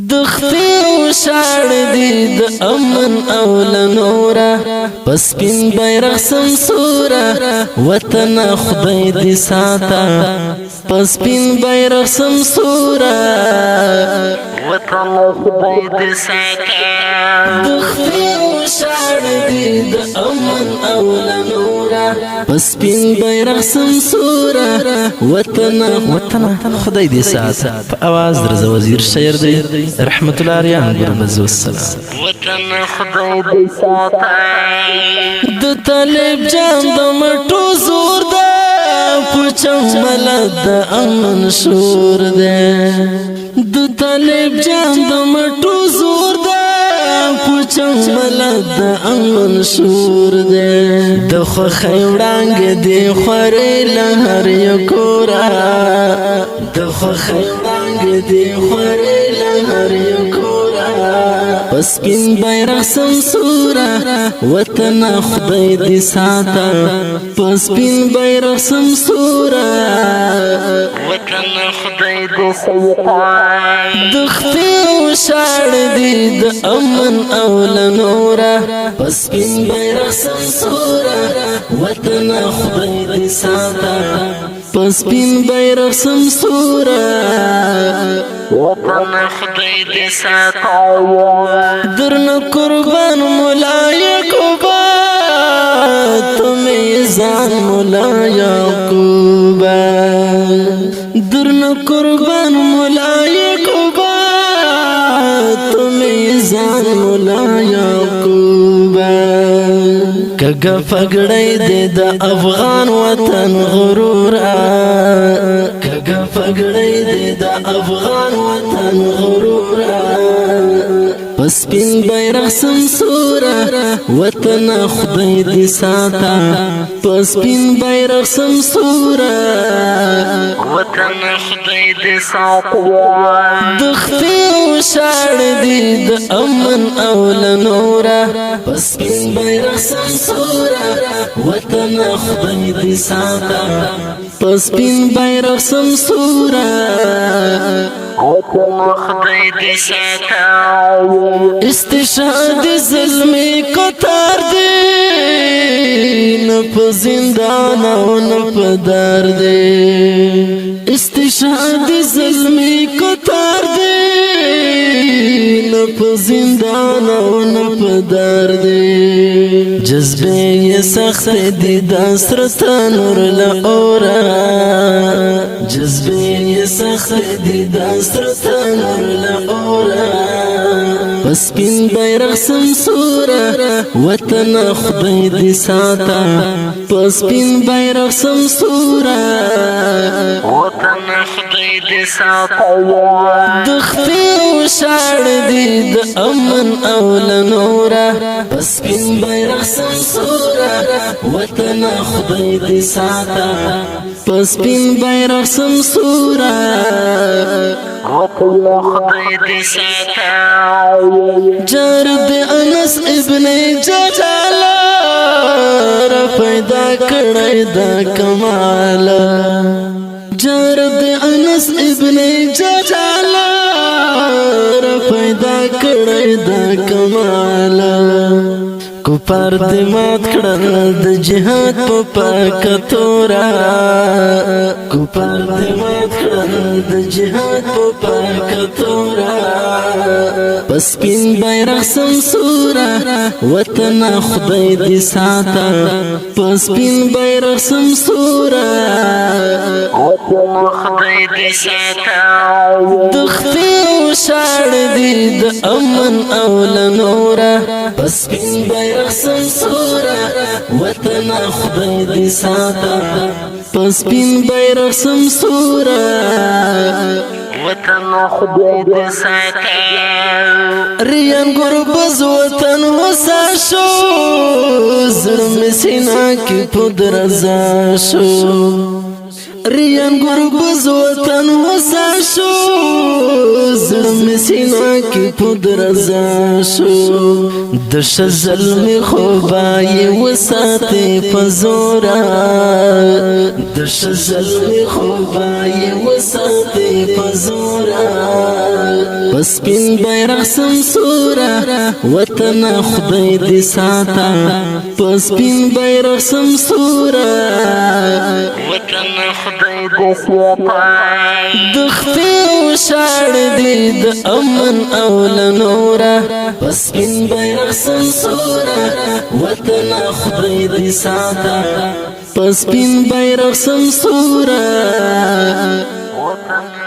دخفی و شاړ دی د امن او لنورا پسپین بیرغ سمسورا وطن خدای دی ساتا پسپین بیرغ سمسورا وطن خدای دی ساتا دخفی و شاړ دی د امن او لنورا پسپین بیرغ سمسورا وطن خدای دی ساتا په आवाज درز وزیر شعر دی رحمت الله علیه ګربز والسلام وطن خدای دی ساتا د طالب جان د مټو زور ده پوچم ملد د امن شور ده د طالب جان د مټو زور ده پوچم ملد د امن شور ده د خوخی وړانګ دی خورې لهر یو کورا د خوخی وړانګ دی خورې لهر یو کورا پسپین بیرغ سمسورا وطن خدای دی ساتا پسپین بیرغ سمسورا وطن خدای دی ساتا دخفی و شاړ دی د امن او لنورا پسپین بیرغ سمسورا وطن خدای دی ساتا پسپین بیرغ سمسورا وطن خدای دی ساتا درن قربان مولا یعقوبا تمہیں زان مولا یعقوبا درن قربان مولا یعقوبا تمہیں زان مولا یعقوبا کگا پگڑی دے دا افغان وطن غرورا کگا پگڑی دے دا افغان وطن غرورا پسپین بیرغ سمسورا وطن خدای دی ساتا پسپین بیرغ سمسورا وطن خدای دی ساتا دخفی و شاړ دی د امن او لنورا پسپین بیرغ سمسورا وطن خدای دی ساتا پسپین بیرغ سمسورا وطن خدای دی ساتا استشهاد ظلمی قطار دی نپ زندان او نپ دار دی استشهاد ظلمی قطار دی نپ زندان او نپ دار دی جذبه یہ سخت دی داسرت نور لعورا جذبه یہ سخت دی داسرت نور لعورا پسپین بیرغ سمسورا وطن خدای دی ساتا پسپین بیرغ سمسورا وطن خدای دی ساتا دخفی و شاړ دی د امن او لنورا پسپین بیرغ سمسورا وطن خدای دی ساتا پسپین بیرغ سمسورا وطن خدای دی ساتا جرد انس ابن جلالا را پیدا کړی دا کمال جرد انس ابن جلالا را پیدا کړی دا کمال کفار دی مات کړل د جهاد په پاکتورا کفار دی مات کړل د جهاد په پاکتورا پسپین بیرغ سمسورا وطن خدای دی ساتا پسپین بیرغ سمسورا وطن خدای دی ساتا دخفی و شاړ دی د امن او لنورا پسپین بیرغ سمسورا وطن خدای دی ساتا پسپین بیرغ سمسورا وطن خدای دی ساتا ریان گربز وطن وسا شو زړه می سینا کې پود رضا شو ریان گربز وطن وسا شو زړه مې سینه کې پدرزا شو د شزل مې خوبای وساتې په زورا د شزل مې خوبای وساتې په زورا پس پین بیرغ سمسورا وطن خدای دې ساته پس پین بیرغ سمسورا وطن خدای دې ساته دخته او شاړ دې د امن او لنورا پس پین بیرغ سمسورا وطن خدای دې ساته پس پین بیرغ سمسورا وطن